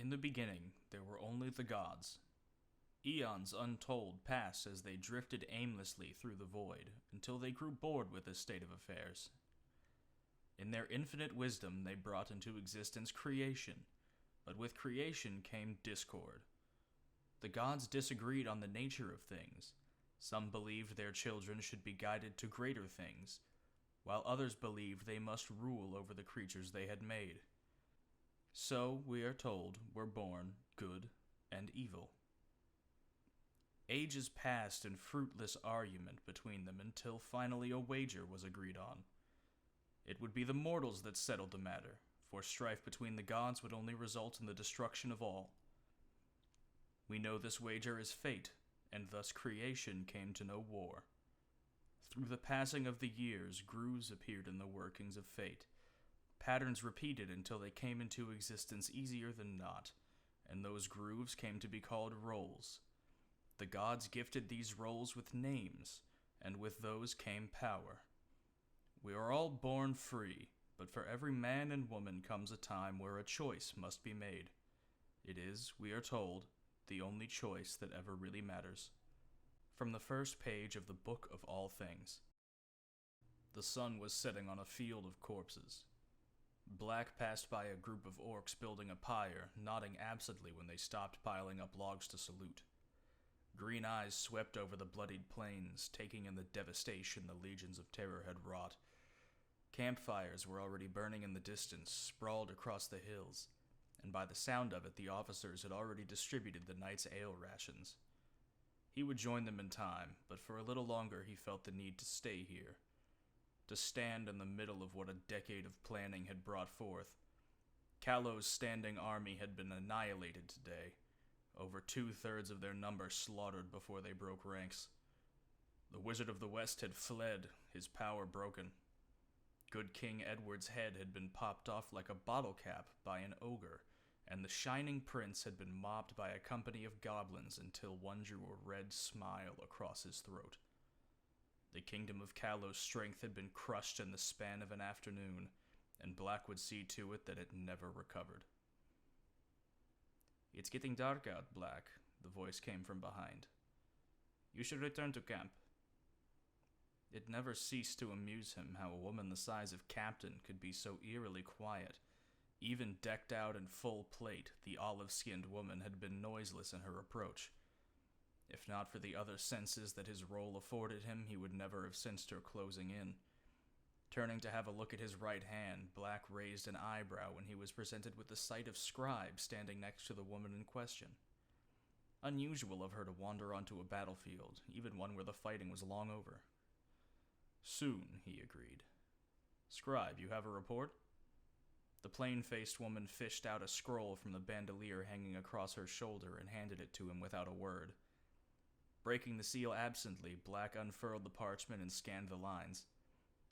In the beginning, there were only the gods. Eons untold passed as they drifted aimlessly through the void until they grew bored with this state of affairs. In their infinite wisdom, they brought into existence creation, but with creation came discord. The gods disagreed on the nature of things. Some believed their children should be guided to greater things, while others believed they must rule over the creatures they had made. So, we are told, were born good and evil. Ages passed in fruitless argument between them until finally a wager was agreed on. It would be the mortals that settled the matter, for strife between the gods would only result in the destruction of all. We know this wager is fate, and thus creation came to know war. Through the passing of the years, grooves appeared in the workings of fate. Patterns repeated until they came into existence easier than not, and those grooves came to be called roles. The gods gifted these roles with names, and with those came power. We are all born free, but for every man and woman comes a time where a choice must be made. It is, we are told, the only choice that ever really matters. From the first page of the Book of All Things. The sun was setting on a field of corpses. Black passed by a group of orcs building a pyre, nodding absently when they stopped piling up logs to salute. Green eyes swept over the bloodied plains, taking in the devastation the legions of terror had wrought. Campfires were already burning in the distance, sprawled across the hills, and by the sound of it the officers had already distributed the night's ale rations. He would join them in time, but for a little longer he felt the need to stay here. To stand in the middle of what a decade of planning had brought forth. Callow's standing army had been annihilated today, over 2/3 of their number slaughtered before they broke ranks. The Wizard of the West had fled, his power broken. Good King Edward's head had been popped off like a bottle cap by an ogre, and the Shining Prince had been mobbed by a company of goblins until one drew a red smile across his throat. The kingdom of Callow's strength had been crushed in the span of an afternoon, and Black would see to it that it never recovered. "It's getting dark out, Black," the voice came from behind. "You should return to camp." It never ceased to amuse him how a woman the size of Captain could be so eerily quiet. Even decked out in full plate, the olive-skinned woman had been noiseless in her approach. If not for the other senses that his role afforded him, he would never have sensed her closing in. Turning to have a look at his right hand, Black raised an eyebrow when he was presented with the sight of Scribe standing next to the woman in question. Unusual of her to wander onto a battlefield, even one where the fighting was long over. "Soon," he agreed. "Scribe, you have a report?" The plain-faced woman fished out a scroll from the bandolier hanging across her shoulder and handed it to him without a word. Breaking the seal absently, Black unfurled the parchment and scanned the lines.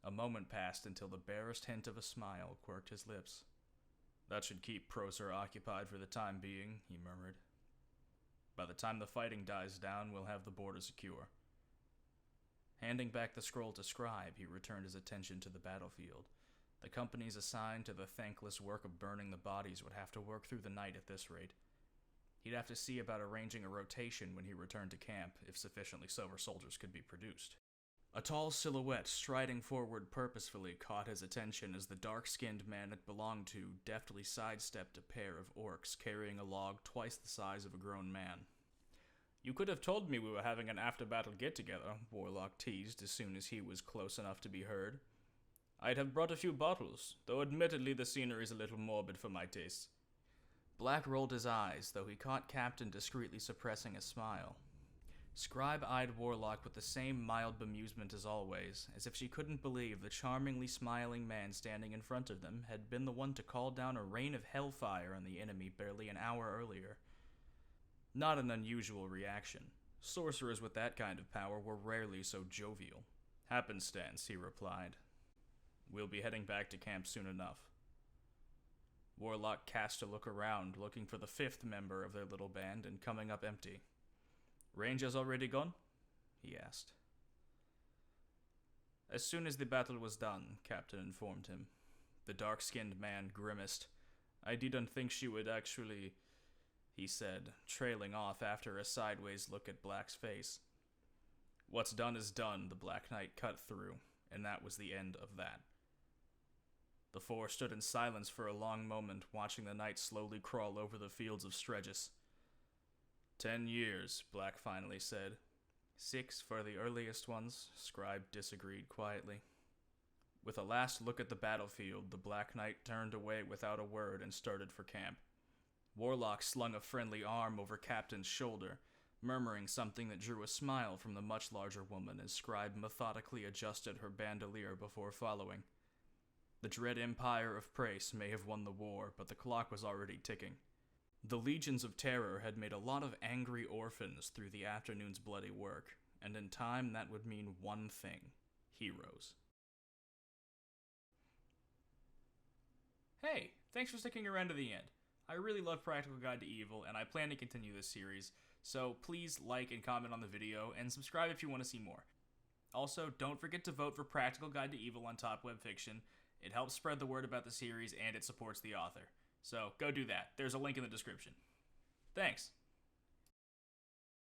A moment passed until the barest hint of a smile quirked his lips. "That should keep Procer occupied for the time being," he murmured. "By the time the fighting dies down, we'll have the border secure." Handing back the scroll to Scribe, he returned his attention to the battlefield. The companies assigned to the thankless work of burning the bodies would have to work through the night at this rate. He'd have to see about arranging a rotation when he returned to camp, if sufficiently silver soldiers could be produced. A tall silhouette striding forward purposefully caught his attention as the dark-skinned man it belonged to deftly sidestepped a pair of orcs carrying a log twice the size of a grown man. "You could have told me we were having an after-battle get-together," Warlock teased as soon as he was close enough to be heard. "I'd have brought a few bottles, though admittedly the scenery's a little morbid for my taste." Black rolled his eyes, though he caught Captain discreetly suppressing a smile. Scribe eyed Warlock with the same mild bemusement as always, as if she couldn't believe the charmingly smiling man standing in front of them had been the one to call down a rain of hellfire on the enemy barely an hour earlier. Not an unusual reaction. Sorcerers with that kind of power were rarely so jovial. "Happenstance," he replied. "We'll be heading back to camp soon enough." Warlock cast a look around, looking for the fifth member of their little band and coming up empty. "Rangers already gone?" he asked. "As soon as the battle was done," Captain informed him. The dark-skinned man grimaced. "I didn't think she would actually he said, trailing off after a sideways look at Black's face. What's done is done, the Black Knight cut through, and that was the end of that. The four stood in silence for a long moment, watching the knight slowly crawl over the fields of Stregis. 10 years, Black finally said. 6 for the earliest ones, Scribe disagreed quietly. With a last look at the battlefield, the Black Knight turned away without a word and started for camp. Warlock slung a friendly arm over Captain's shoulder, murmuring something that drew a smile from the much larger woman as Scribe methodically adjusted her bandolier before following. The dread empire of Prace may have won the war, but the clock was already ticking. The Legions of Terror had made a lot of angry orphans through the afternoon's bloody work, and in time that would mean one thing: heroes. Hey, thanks for sticking around to the end. I really love Practical Guide to Evil, and I plan to continue this series, so please like and comment on the video, and subscribe if you want to see more. Also, don't forget to vote for Practical Guide to Evil on Top Web Fiction. It helps spread the word about the series, and it supports the author. So go do that. There's a link in the description. Thanks.